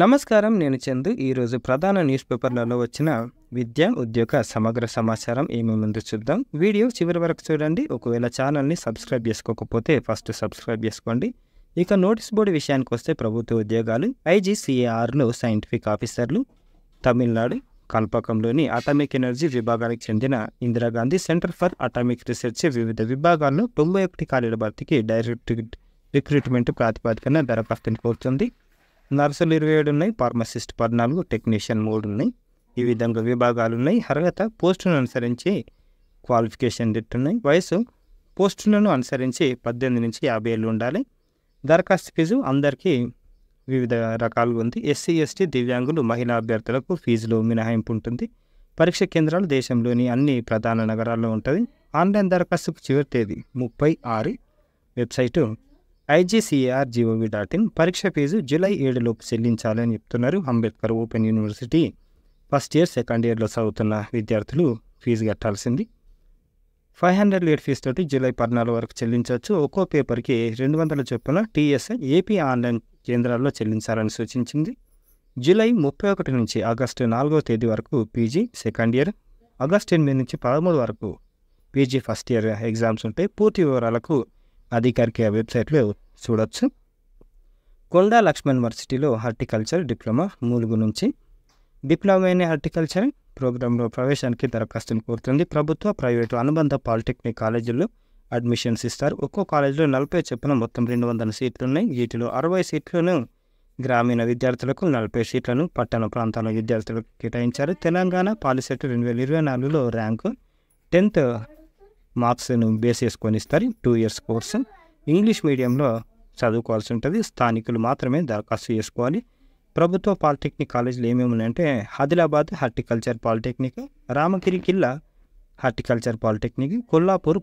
నమస్కారం. నేను చందు. ఈరోజు ప్రధాన న్యూస్ పేపర్లలో వచ్చిన విద్య, ఉద్యోగ సమగ్ర సమాచారం ఏమేముందో చూద్దాం. వీడియో చివరి వరకు చూడండి. ఒకవేళ ఛానల్ని సబ్స్క్రైబ్ చేసుకోకపోతే ఫస్ట్ సబ్స్క్రైబ్ చేసుకోండి. ఇక నోటీస్ బోర్డు విషయానికి వస్తే ప్రభుత్వ ఉద్యోగాలు ఐజీసీఏఆర్లో సైంటిఫిక్ ఆఫీసర్లు, తమిళనాడు కల్పకంలోని అటామిక్ ఎనర్జీ విభాగానికి చెందిన Indira Gandhi centre for atomic research వివిధ విభాగాల్లో 91 ఖాళీల భర్తీకి డైరెక్ట్ రిక్రూట్మెంట్ ప్రాతిపదికన దరఖాస్తుని కోరుతుంది. నర్సులు 27 ఉన్నాయి, ఫార్మసిస్ట్ 14, టెక్నీషియన్ 3 ఉన్నాయి. ఈ విధంగా విభాగాలు ఉన్నాయి. అర్హత పోస్టులను అనుసరించి క్వాలిఫికేషన్ డేట్ ఉన్నాయి. వయసు పోస్టులను అనుసరించి 18 నుంచి 50 ఏళ్ళు ఉండాలి. దరఖాస్తు ఫీజు అందరికీ వివిధ రకాలుగా ఉంది. ఎస్సీ, ఎస్టీ, దివ్యాంగులు, మహిళా అభ్యర్థులకు ఫీజులో మినహాయింపు ఉంటుంది. పరీక్ష కేంద్రాలు దేశంలోని అన్ని ప్రధాన నగరాల్లో ఉంటుంది. ఆన్లైన్ దరఖాస్తుకు చివరి తేదీ 36. Website igcar.gov.in. పరీక్ష ఫీజు జూలై 7 లోపు చెల్లించాలని చెప్తున్నారు. Ambedkar open university first year, second ఇయర్లో చదువుతున్న విద్యార్థులు ఫీజు కట్టాల్సింది. 500 లేట్ ఫీజు తోటి జూలై 14 వరకు చెల్లించవచ్చు. ఒక్కో పేపర్కి 200 చొప్పున టీఎస్ఐ ఏపీ ఆన్లైన్ కేంద్రాల్లో చెల్లించాలని సూచించింది. జూలై 31 నుంచి ఆగస్టు 4వ తేదీ వరకు పీజీ సెకండ్ ఇయర్, ఆగస్టు 8 నుంచి 13 వరకు పీజీ ఫస్ట్ ఇయర్ ఎగ్జామ్స్ ఉంటాయి. పూర్తి వివరాలకు అధికారిక వెబ్సైట్లో చూడొచ్చు. కొండా లక్ష్మణ్ యూనివర్సిటీలో హార్టికల్చర్ డిప్లొమా 3 నుంచి డిప్లొమా ఇన్ హార్టికల్చర్ ప్రోగ్రాంలో ప్రవేశానికి దరఖాస్తును కోరుతుంది. ప్రభుత్వ, ప్రైవేటు అనుబంధ పాలిటెక్నిక్ కాలేజీల్లో అడ్మిషన్స్ ఇస్తారు. ఒక్కో కాలేజీలో 40 చొప్పున మొత్తం 200 సీట్లు ఉన్నాయి. వీటిలో 60 సీట్లను గ్రామీణ విద్యార్థులకు, 40 సీట్లను పట్టణ ప్రాంతాల విద్యార్థులకు కేటాయించారు. తెలంగాణ పాలిసెట్ 2024లో ర్యాంకు 10th మార్క్స్ను బేస్ చేసుకొని ఇస్తారు. 2 years కోర్సు. ఇంగ్లీష్ మీడియంలో చదువుకోవాల్సి ఉంటుంది. స్థానికులు మాత్రమే దరఖాస్తు చేసుకోవాలి. ప్రభుత్వ పాలిటెక్నిక్ కాలేజీలు ఏమేమి ఉన్నాయంటే ఆదిలాబాద్ హార్టికల్చర్ పాలిటెక్నిక్, రామగిరి కిల్లా హార్టికల్చర్ పాలిటెక్నిక్, కొల్లాపూర్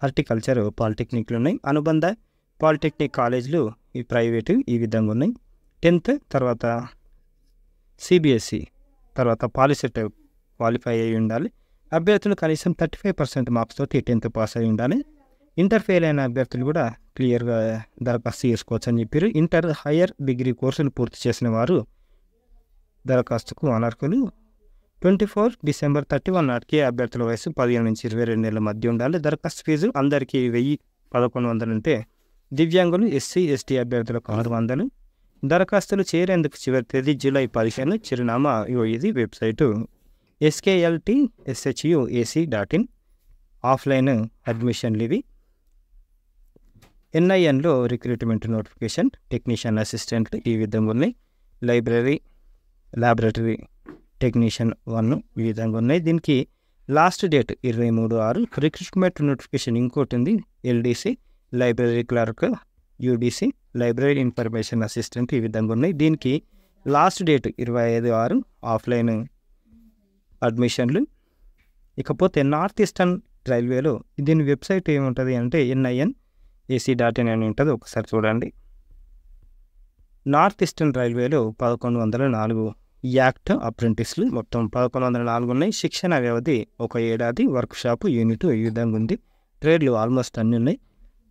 హార్టికల్చర్ పాలిటెక్నిక్లు ఉన్నాయి. అనుబంధ పాలిటెక్నిక్ కాలేజీలు ఈ ప్రైవేటు ఈ విధంగా ఉన్నాయి. 10th తర్వాత సిబిఎస్ఈ తర్వాత పాలిసెట్ క్వాలిఫై అయి ఉండాలి. అభ్యర్థులు కనీసం 35% మార్క్స్ తోటి 10th పాస్ అయి ఉండాలి. ఇంటర్ ఫెయిల్ అయిన అభ్యర్థులు కూడా క్లియర్గా దరఖాస్తు చేసుకోవచ్చు అని చెప్పారు. ఇంటర్, హయ్యర్ డిగ్రీ కోర్సులు పూర్తి చేసిన వారు దరఖాస్తుకు అనర్హులు. 24 డిసెంబర్ 31 నాటికి అభ్యర్థుల వయసు 15 నుంచి 22 ఏళ్ళ మధ్య ఉండాలి. దరఖాస్తు ఫీజు అందరికీ 1100 ఉంటే దివ్యాంగులు, ఎస్సీ, ఎస్టీ అభ్యర్థులకు 600. దరఖాస్తులు చేరేందుకు చివరి తేదీ జూలై 15. చిరునామా ఇది వెబ్సైటు sklt.shu.ac.in. ఆఫ్లైన్ అడ్మిషన్లు ఇవి. ఎన్ఐఎన్లో రిక్రూట్మెంట్ నోటిఫికేషన్ టెక్నీషియన్ అసిస్టెంట్లు ఈ విధంగా ఉన్నాయి. ల్యాబొరేటరీ టెక్నీషియన్ 1 ఈ విధంగా ఉన్నాయి. దీనికి లాస్ట్ డేట్ 23/6. రిక్రూట్మెంట్ నోటిఫికేషన్ ఇంకోటి ఉంది, LDC library clerk, UDC library information assistant ఈ విధంగా ఉన్నాయి. దీనికి లాస్ట్ డేట్ 25/6. ఆఫ్లైన్ అడ్మిషన్లు. ఇకపోతే నార్త్ ఈస్టర్న్ రైల్వేలో దీని వెబ్సైట్ ఏముంటుంది అంటే NIN.ac.in అని ఉంటుంది. ఒకసారి చూడండి. నార్త్ ఈస్టర్న్ రైల్వేలో 1104 యాక్ట్ అప్రెంటిస్లు మొత్తం 1104 ఉన్నాయి. శిక్షణ వ్యవధి 1 ఏడాది. వర్క్షాప్ యూనిట్ ఈ విధంగా ఉంది. ట్రేడ్లు ఆల్మోస్ట్ అన్నీ ఉన్నాయి.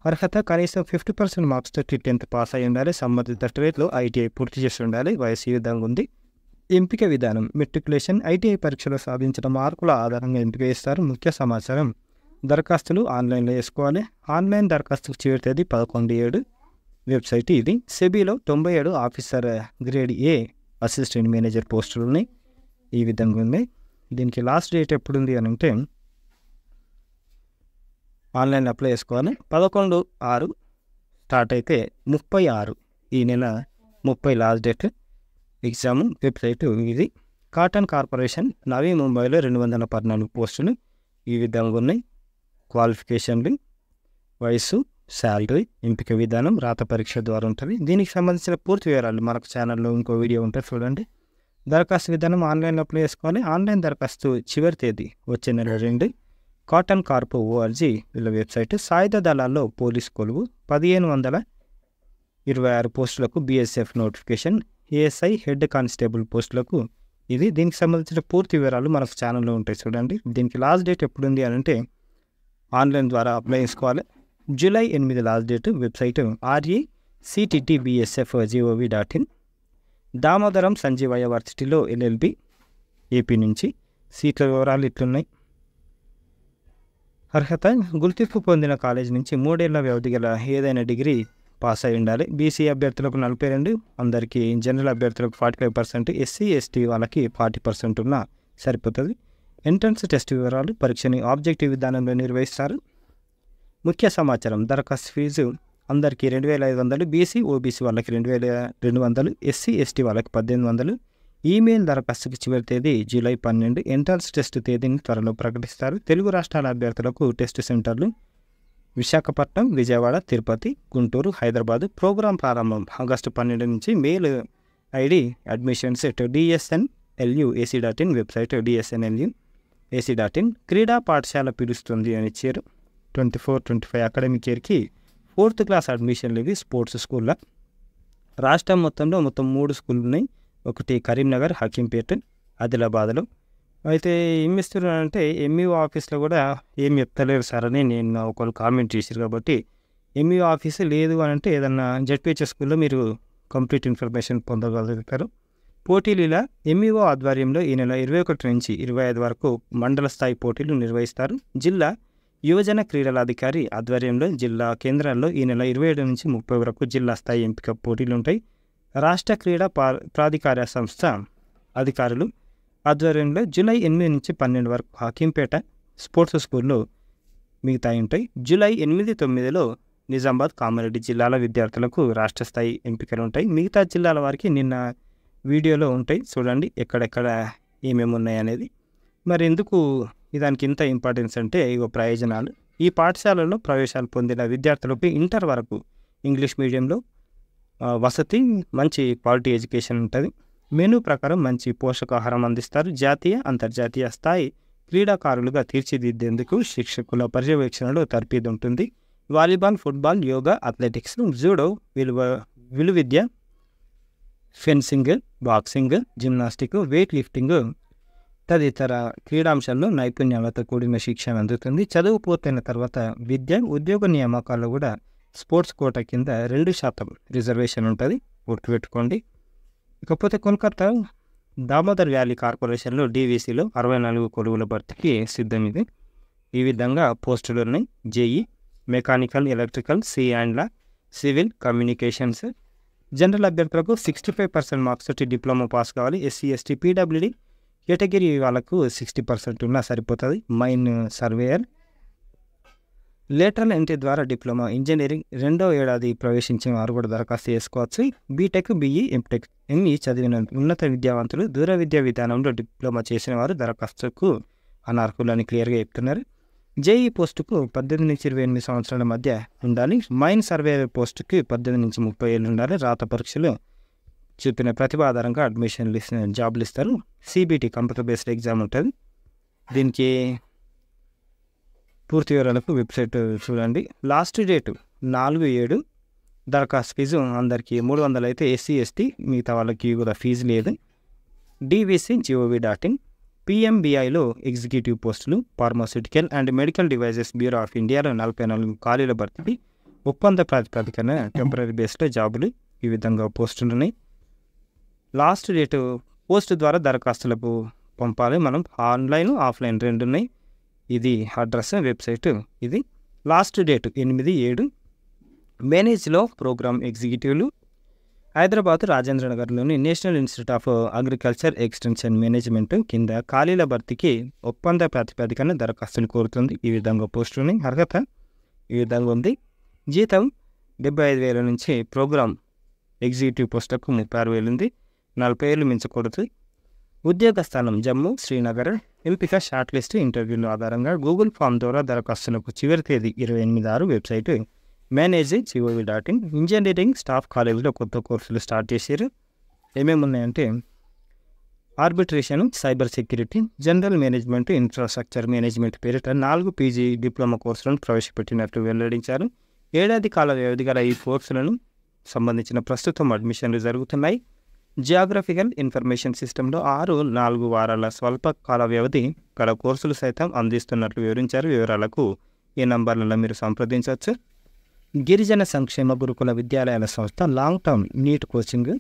అర్హత కనీసం 50% మార్క్స్ తోటి 10th పాస్ అయి ఉండాలి. సంబంధిత ట్రేడ్లో ITI పూర్తి చేసి ఉండాలి. వయసు ఈ విధంగా ఉంది. ఎంపిక విధానం మెట్రికులేషన్, ITI పరీక్షలో సాధించిన మార్కుల ఆధారంగా ఎంపిక చేస్తారు. ముఖ్య సమాచారం దరఖాస్తులు ఆన్లైన్లో చేసుకోవాలి. ఆన్లైన్ దరఖాస్తుకు చివరి తేదీ 11/7. వెబ్సైట్ ఇది. సెబీలో 97 officer grade A assistant manager పోస్టులు ఉన్నాయి. ఈ విధంగా ఉన్నాయి. దీనికి లాస్ట్ డేట్ ఎప్పుడు ఉంది అని అంటే ఆన్లైన్ అప్లై చేసుకోవాలి. 11/6 స్టార్ట్ అయితే 36 ఈ నెల 30 లాస్ట్ డేట్ ఎగ్జామ్. వెబ్సైట్ ఇది. కాటన్ కార్పొరేషన్ నవీ ముంబైలో 214 పోస్టులు ఈ విధంగా ఉన్నాయి. క్వాలిఫికేషన్లు, వయసు, శాలరీ, ఎంపిక విధానం రాత పరీక్ష ద్వారా ఉంటుంది. దీనికి సంబంధించిన పూర్తి వివరాలు మనకు ఛానల్లో ఇంకో వీడియో ఉంటుంది చూడండి. దరఖాస్తు విధానం ఆన్లైన్లో అప్లై చేసుకోవాలి. ఆన్లైన్ దరఖాస్తు చివరి తేదీ వచ్చే నెల 2. కాటన్ కార్ప్ ORG వీళ్ళ వెబ్సైట్. సాయుధ దళాల్లో పోలీస్ కొలువు 1526 పోస్టులకు BSF notification. ASI head constable పోస్టులకు ఇది. దీనికి సంబంధించిన పూర్తి వివరాలు మనకు ఛానల్లో ఉంటాయి చూడండి. దీనికి లాస్ట్ డేట్ ఎప్పుడు ఉంది అని అంటే ఆన్లైన్ ద్వారా అప్లై చేసుకోవాలి. July 8 last date. Website RECTTBSF.gov.in. Damodaram Sanjeevaiah వర్సిటీలో LLB ఏపీ నుంచి. సీట్ల వివరాలు ఇట్లున్నాయి. అర్హత గుర్తింపు పొందిన కాలేజ్ నుంచి 3 ఏళ్ల వ్యవధి గల ఏదైనా డిగ్రీ పాస్ అయి ఉండాలి. బీసీ అభ్యర్థులకు 42, అందరికీ జనరల్ అభ్యర్థులకు 45%, SC ST వాళ్ళకి 40% ఉన్నా సరిపోతుంది. ఎంట్రన్స్ టెస్ట్ వివరాలు, పరీక్షని ఆబ్జెక్టివ్ విధానంలో నిర్వహిస్తారు. ముఖ్య సమాచారం, దరఖాస్తు ఫీజు అందరికీ 2,500, బీసీ OBC వాళ్ళకి 2,200, SC ST వాళ్ళకి 1,800. ఈమెయిల్ దరఖాస్తుకి చివరి తేదీ జూలై 12. ఎంట్రన్స్ టెస్ట్ తేదీని త్వరలో ప్రకటిస్తారు. తెలుగు రాష్ట్రాల అభ్యర్థులకు టెస్ట్ సెంటర్లు విశాఖపట్నం, విజయవాడ, తిరుపతి, గుంటూరు, హైదరాబాద్. ప్రోగ్రాం ప్రారంభం ఆగస్టు 12 నుంచి. Mail ID dsnlu.ac.in, website dsnlu.ac.in. క్రీడా పాఠశాల పిలుస్తుంది అని ఇచ్చారు. 24-25 అకాడమిక్ ఇయర్కి 4th క్లాస్ అడ్మిషన్లు ఇవి స్పోర్ట్స్ స్కూల్లో. రాష్ట్రం మొత్తంలో 3 స్కూళ్ళు ఉన్నాయి. ఒకటి కరీంనగర్, హకీంపేట, ఆదిలాబాద్లో. అయితే ఏం ఇస్తున్నారంటే MUO ఆఫీస్లో కూడా ఏం చెప్తలేరు సార్ అని నేను ఒకళ్ళు కామెంట్ చేశారు. కాబట్టి MUO ఆఫీస్ లేదు అని అంటే ఏదన్నా ZPHS స్కూల్లో మీరు కంప్లీట్ ఇన్ఫర్మేషన్ పొందగలుగుతారు. పోటీల MUO ఆధ్వర్యంలో ఈ నెల 21 నుంచి 25 వరకు మండల స్థాయి పోటీలు నిర్వహిస్తారు. జిల్లా యువజన క్రీడల అధికారి ఆధ్వర్యంలో జిల్లా కేంద్రాల్లో ఈ నెల 27 నుంచి 30 వరకు జిల్లా స్థాయి ఎంపిక పోటీలు ఉంటాయి. రాష్ట్ర క్రీడా ప్రాధికార సంస్థ అధికారులు ఆధ్వర్యంలో జూలై 8 నుంచి 12 వరకు హకీంపేట స్పోర్ట్స్ స్కూల్లో మిగతాయి ఉంటాయి. జూలై 8-9లో నిజామాబాద్, కామారెడ్డి జిల్లాల విద్యార్థులకు రాష్ట్ర స్థాయి ఎంపికలు ఉంటాయి. మిగతా జిల్లాల వారికి నిన్న వీడియోలో ఉంటాయి, చూడండి ఎక్కడెక్కడ ఏమేమి ఉన్నాయి అనేది. మరి ఎందుకు దానికి ఇంత ఇంపార్టెన్స్ అంటే ఇగో ప్రయోజనాలు. ఈ పాఠశాలలో ప్రవేశాలు పొందిన విద్యార్థులకు ఇంటర్ వరకు ఇంగ్లీష్ మీడియంలో వసతి, మంచి క్వాలిటీ ఎడ్యుకేషన్ ఉంటుంది. మెనూ ప్రకారం మంచి పోషకాహారం అందిస్తారు. జాతీయ, అంతర్జాతీయ స్థాయి క్రీడాకారులుగా తీర్చిదిద్దేందుకు శిక్షకుల పర్యవేక్షణలో తర్ఫీదు ఉంటుంది. Volleyball, football, yoga, athletics, judo, విలువిద్య, fencing, boxing, gymnastic, weight lifting తదితర క్రీడాంశాల్లో నైపుణ్యాలతో కూడిన శిక్షణ అందుతుంది. చదువు పూర్తయిన తర్వాత విద్య, ఉద్యోగ నియామకాల్లో కూడా స్పోర్ట్స్ కోటా కింద 2% రిజర్వేషన్ ఉంటుంది, గుర్తుపెట్టుకోండి. ఇకపోతే కోల్కతా దామోదర్ వ్యాలీ కార్పొరేషన్లో DVCలో 64 కొలువుల భర్తీకి సిద్ధం. ఇది ఈ విధంగా పోస్టులు ఉన్నాయి. JE, mechanical, electrical, C&L, civil, communications. General అభ్యర్థులకు 65% మార్క్స్ తోటి డిప్లొమా పాస్ కావాలి. SC ST PWD కేటగిరీ వాళ్ళకు 60% ఉన్నా సరిపోతుంది. మైన్ సర్వేయర్, లేటరల్ ఎంట్రీ ద్వారా డిప్లొమా ఇంజనీరింగ్ 2వ ఏడాది ప్రవేశించిన వారు కూడా దరఖాస్తు చేసుకోవచ్చు. బీటెక్, BE, MTech, ME చదివిన ఉన్నత విద్యావంతులు, దూర విద్యా విధానంలో డిప్లొమా చేసిన వారు దరఖాస్తుకు అనర్హులని క్లియర్గా చెప్తున్నారు. JE పోస్టుకు 18 నుంచి 28 సంవత్సరాల మధ్య ఉండాలి. మైన్ సర్వేయర్ పోస్టుకి 18 నుంచి 30 ఏళ్ళు ఉండాలి. రాత పరీక్షలు చూపిన ప్రతిభ ఆధారంగా అడ్మిషన్లు జాబ్లు ఇస్తారు. CBT కంప్యూటర్ బేస్డ్ ఎగ్జామ్ ఉంటుంది. దీనికి పూర్తి వివరాలకు వెబ్సైట్ చూడండి. Last date 4/7. దరఖాస్తు ఫీజు అందరికీ 300 అయితే SC ST మిగతా వాళ్ళకి కూడా ఫీజు లేదు. DVC.gov.in. PMBIలో ఎగ్జిక్యూటివ్ పోస్టులు, pharmaceutical and medical devices bureau of ఇండియాలో 44 ఖాళీల భర్తీ, ఒప్పంద ప్రాతిపదికన టెంపరీ బేస్లో జాబులు. ఈ విధంగా పోస్టులు ఉన్నాయి. లాస్ట్ డేటు పోస్ట్ ద్వారా దరఖాస్తులకు పంపాలి. మనం ఆన్లైన్, ఆఫ్లైన్ 2 ఉన్నాయి. ఇది అడ్రస్, వెబ్సైట్ ఇది. Last date 8/7. మేనేజ్లో ప్రోగ్రామ్ ఎగ్జిక్యూటివ్లు హైదరాబాద్ రాజేంద్రనగర్లోని National Institute of Agriculture Extension Management కింద ఖాళీల భర్తీకి ఒప్పంద ప్రాతిపదికన దరఖాస్తులు కోరుతుంది. ఈ విధంగా పోస్టులని అర్హత ఈ విధంగా ఉంది. జీతం 75,000 నుంచి ప్రోగ్రామ్ ఎగ్జిక్యూటివ్ పోస్టులకు 36,000 ఉంది. 40 ఏళ్ళు మించకూడదు. ఉద్యోగ స్థానం జమ్మూ, శ్రీనగర్. ఎంపిక షార్ట్ లిస్ట్ ఇంటర్వ్యూల ఆధారంగా గూగుల్ ఫామ్ ద్వారా దరఖాస్తులకు చివరి తేదీ 28/6. Website manage.gov.in. ఇంజనీరింగ్ స్టాఫ్ కాలేజీలో కొత్త కోర్సులు స్టార్ట్ చేశారు. ఏమేమి ఉన్నాయంటే arbitration, cyber security, general management, infrastructure management పేరిట 4 PG డిప్లొమా కోర్సులను ప్రవేశపెట్టినట్లు వెల్లడించారు. ఏడాది కాల వ్యవధి గల ఈ కోర్సులను సంబంధించిన ప్రస్తుతం అడ్మిషన్లు జరుగుతున్నాయి. జియోగ్రఫికల్ ఇన్ఫర్మేషన్ సిస్టంలో 4 వారాల స్వల్ప కాల వ్యవధి గల కోర్సులు సైతం అందిస్తున్నట్లు వివరించారు. వివరాలకు ఈ నంబర్లలో మీరు సంప్రదించవచ్చు. గిరిజన సంక్షేమ గురుకుల విద్యాలయాల సంస్థ లాంగ్ టర్మ్ నీట్ కోచింగ్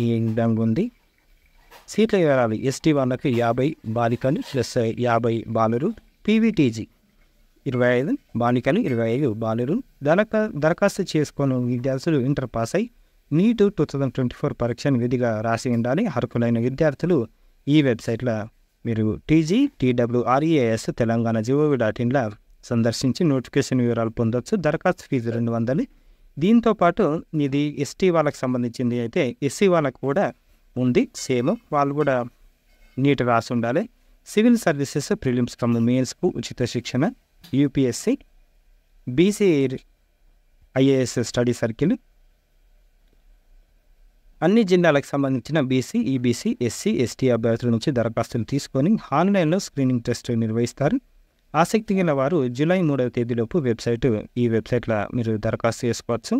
ఈ విధంగా ఉంది. సీట్ల వివరాలు: ఎస్టీ వాళ్ళకి 50 బాలికలు ప్లస్ 50 బాలురు, పీవీటీజీ 25 బాలికలు 25 బాలురు. దరఖాస్తు చేసుకున్న విద్యార్థులు ఇంటర్ పాస్ అయి నీట్ 2024 పరీక్షను విధిగా రాసి ఉండాలి. అర్హులైన విద్యార్థులు ఈ వెబ్సైట్లో మీరు TWREAS తెలంగాణ gov.inలో సందర్శించి నోటిఫికేషన్ వివరాలు పొందవచ్చు. దరఖాస్తు ఫీజు 200. దీంతోపాటు ఇది ఎస్టీ వాళ్ళకి సంబంధించింది అయితే ఎస్సీ వాళ్ళకు కూడా ఉంది సేమ్, వాళ్ళు కూడా నీట్ రాసి ఉండాలి. సివిల్ సర్వీసెస్ ప్రిలిమ్స్ కమ్ మెయిన్స్కు ఉచిత శిక్షణ. UPSC BC IAS study circle అన్ని జిల్లాలకు సంబంధించిన బీసీ, ఈబీసీ, ఎస్సీ, ఎస్టీ అభ్యర్థుల నుంచి దరఖాస్తులు తీసుకొని ఆన్లైన్లో స్క్రీనింగ్ టెస్ట్ నిర్వహిస్తారు. ఆసక్తి గల వారు జూలై 3వ తేదీలోపు ఈ వెబ్సైట్లో మీరు దరఖాస్తు చేసుకోవచ్చు.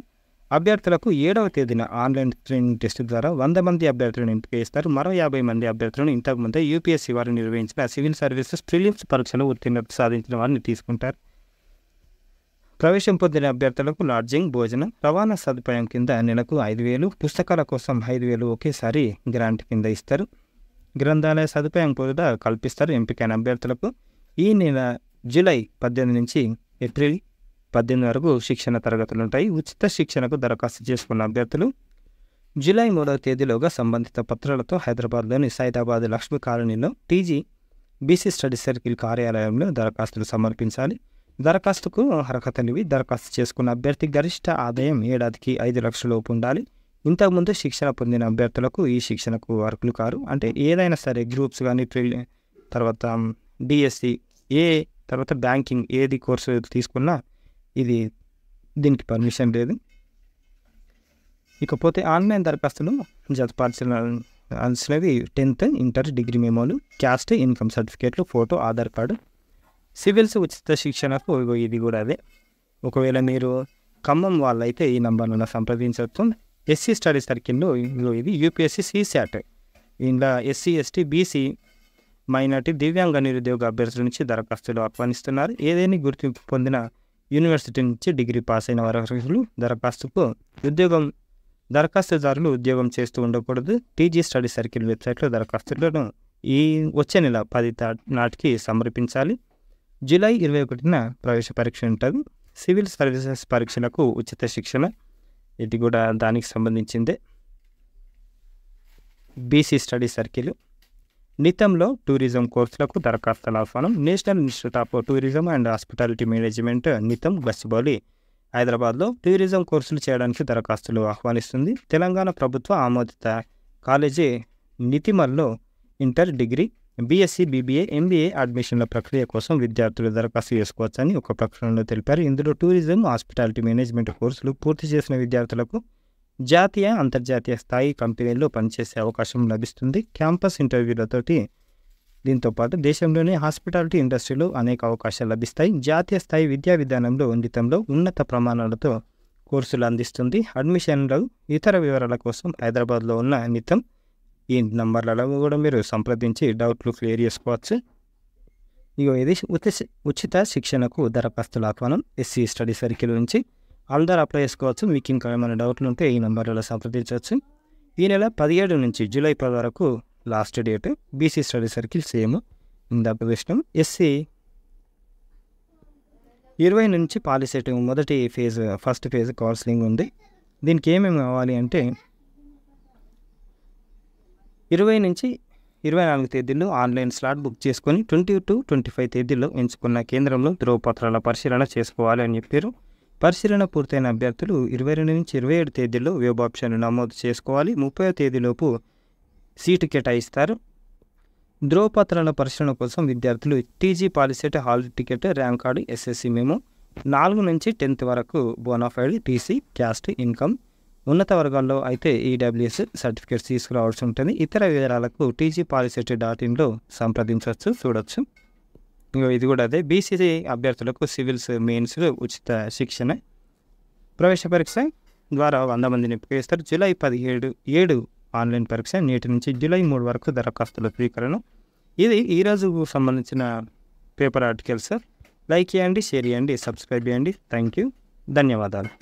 అభ్యర్థులకు 7వ తేదీన ఆన్లైన్ స్క్రీనింగ్ టెస్ట్ ద్వారా 100 మంది అభ్యర్థులను ఎంపిక చేస్తారు. మరో 50 మంది అభ్యర్థులను ఇంతకుముందే యూపీఎస్సీ వారు నిర్వహించిన సివిల్ సర్వీసెస్ ప్రిలిమ్స్ పరీక్షలో ఉత్తీర్ణత సాధించిన వారిని తీసుకుంటారు. ప్రవేశం పొందిన అభ్యర్థులకు లాడ్జింగ్, భోజనం, రవాణా సదుపాయం కింద నెలకు 5,000, పుస్తకాల కోసం 5,000 ఒకేసారి గ్రాంట్ కింద ఇస్తారు. గ్రంథాలయ సదుపాయం కూడా కల్పిస్తారు ఎంపికైన అభ్యర్థులకు. ఈ నెల జూలై 18 నుంచి ఏప్రిల్ 18 వరకు శిక్షణ తరగతులు ఉంటాయి. ఉచిత శిక్షణకు దరఖాస్తు చేసుకున్న అభ్యర్థులు జూలై 3వ తేదీలోగా సంబంధిత పత్రాలతో హైదరాబాద్లోని సైదాబాద్ లక్ష్మీ కాలనీలో టీజీ బీసీ స్టడీ సర్కిల్ కార్యాలయంలో దరఖాస్తులు సమర్పించాలి. దరఖాస్తుకు అర్హతలివి: దరఖాస్తు చేసుకున్న అభ్యర్థి గరిష్ట ఆదాయం ఏడాదికి 5 లక్షల లోపు ఉండాలి. ఇంతకుముందు శిక్షణ పొందిన అభ్యర్థులకు ఈ శిక్షణకు అర్హులు కారు. అంటే ఏదైనా సరే గ్రూప్స్ కానీ తర్వాత డిఎస్సి తర్వాత బ్యాంకింగ్ ఏది కోర్సు తీసుకున్నా దీనికి పర్మిషన్ లేదు. ఇకపోతే ఆన్లైన్ దరఖాస్తులు జతపరచాల్సినవి 10th, ఇంటర్, డిగ్రీ మెమోలు, క్యాస్ట్, ఇన్కమ్ సర్టిఫికేట్లు, ఫోటో, ఆధార్ కార్డు. సివిల్స్ ఉచిత శిక్షణకు ఇది కూడా అదే. ఒకవేళ మీరు ఖమ్మం వాళ్ళైతే ఈ నంబర్లను సంప్రదించవచ్చు. ఎస్సీ స్టడీ సర్కిల్లో ఇది యూపీఎస్సీ CSAT. ఇందులో ఎస్సీ, ఎస్టీ, బీసీ, మైనార్టీ, దివ్యాంగ నిరుద్యోగ అభ్యర్థుల నుంచి దరఖాస్తులు ఆహ్వానిస్తున్నారు. ఏదైనా గుర్తింపు పొందిన యూనివర్సిటీ నుంచి డిగ్రీ పాస్ అయిన వారు దరఖాస్తుదారులు ఉద్యోగం చేస్తూ ఉండకూడదు. టీజీ స్టడీ సర్కిల్ వెబ్సైట్లో దరఖాస్తులను ఈ వచ్చే నెల 10 నాటికి సమర్పించాలి. జూలై 21న ప్రవేశ పరీక్ష ఉంటుంది. సివిల్ సర్వీసెస్ పరీక్షలకు ఉచిత శిక్షణ, ఇది కూడా దానికి సంబంధించిందే. BC study circle. నితంలో టూరిజం కోర్సులకు దరఖాస్తుల ఆహ్వానం. National Institute of Tourism and Hospitality Management NITHM Gachibowli హైదరాబాద్లో టూరిజం కోర్సులు చేయడానికి దరఖాస్తులు ఆహ్వానిస్తుంది. తెలంగాణ ప్రభుత్వ ఆమోదిత కాలేజీ నితిమల్లో inter, degree, BSc, BBA, MBA అడ్మిషన్ల ప్రక్రియ కోసం విద్యార్థులు దరఖాస్తు చేసుకోవచ్చని ఒక ప్రకటనలో తెలిపారు. ఇందులో టూరిజం, హాస్పిటాలిటీ మేనేజ్మెంట్ కోర్సులు పూర్తి చేసిన విద్యార్థులకు జాతీయ, అంతర్జాతీయ స్థాయి కంపెనీల్లో పనిచేసే అవకాశం లభిస్తుంది. క్యాంపస్ ఇంటర్వ్యూలతోటి దీంతోపాటు దేశంలోని హాస్పిటాలిటీ ఇండస్ట్రీలో అనేక అవకాశాలు లభిస్తాయి. జాతీయ స్థాయి విద్యా విధానంలో నితంలో ఉన్నత ప్రమాణాలతో కోర్సులు అందిస్తుంది. అడ్మిషన్లు, ఇతర వివరాల కోసం హైదరాబాద్లో ఉన్న నితం ఈ నంబర్లలో కూడా మీరు సంప్రదించి డౌట్లు క్లియర్ చేసుకోవచ్చు. ఇది ఉచిత శిక్షణకు దరఖాస్తుల ఆహ్వానం ఎస్సీ స్టడీ సర్కిల్ నుంచి. అందరూ అప్లై చేసుకోవచ్చు. మీకు ఇంకా ఏమైనా డౌట్లు ఉంటే ఈ నంబర్లలో సంప్రదించవచ్చు. ఈ నెల 17 నుంచి జూలై 10 వరకు last date. BC study circle same ఇందాక విషయం. ఎస్సీ 20 నుంచి పాలిసెట్ ఫస్ట్ ఫేజ్ కౌన్సిలింగ్ ఉంది. దీనికి ఏమేమి కావాలి అంటే 20 నుంచి 24 తేదీల్లో ఆన్లైన్ స్లాట్ బుక్ చేసుకొని 20 to 25 తేదీల్లో ఎంచుకున్న కేంద్రంలో ధ్రువపత్రాల పరిశీలన చేసుకోవాలి అని చెప్పారు. పరిశీలన పూర్తయిన అభ్యర్థులు 22 నుంచి 27 తేదీల్లో వెబ్ ఆప్షన్ నమోదు చేసుకోవాలి. 30వ తేదీలోపు సీటు కేటాయిస్తారు. ధ్రువపత్రాల పరిశీలన కోసం విద్యార్థులు TG POLYCET hall ticket, rank card, SSC memo, 4 నుంచి 10th వరకు బోనాఫైడ్, టీసీ, క్యాస్ట్, ఇన్కమ్, ఉన్నత వర్గాల్లో అయితే ఈడబ్ల్యూఎస్ సర్టిఫికేట్స్ తీసుకురావాల్సి ఉంటుంది. ఇతర వివరాలకు tgpolicy.inలో సంప్రదించవచ్చు, చూడవచ్చు. ఇది కూడా అదే. బీసీసీ అభ్యర్థులకు సివిల్స్ మెయిన్స్ ఉచిత శిక్షణ. ప్రవేశ పరీక్ష ద్వారా 100 మందిని ఎంపిక చేస్తారు. జూలై 17 ఆన్లైన్ పరీక్ష. నేటి నుంచి జూలై 3 వరకు దరఖాస్తుల స్వీకరణ. ఇది ఈరోజుకు సంబంధించిన పేపర్ ఆర్టికల్స్. లైక్ చేయండి, షేర్ చేయండి, సబ్స్క్రైబ్ చేయండి. థ్యాంక్ యూ, ధన్యవాదాలు.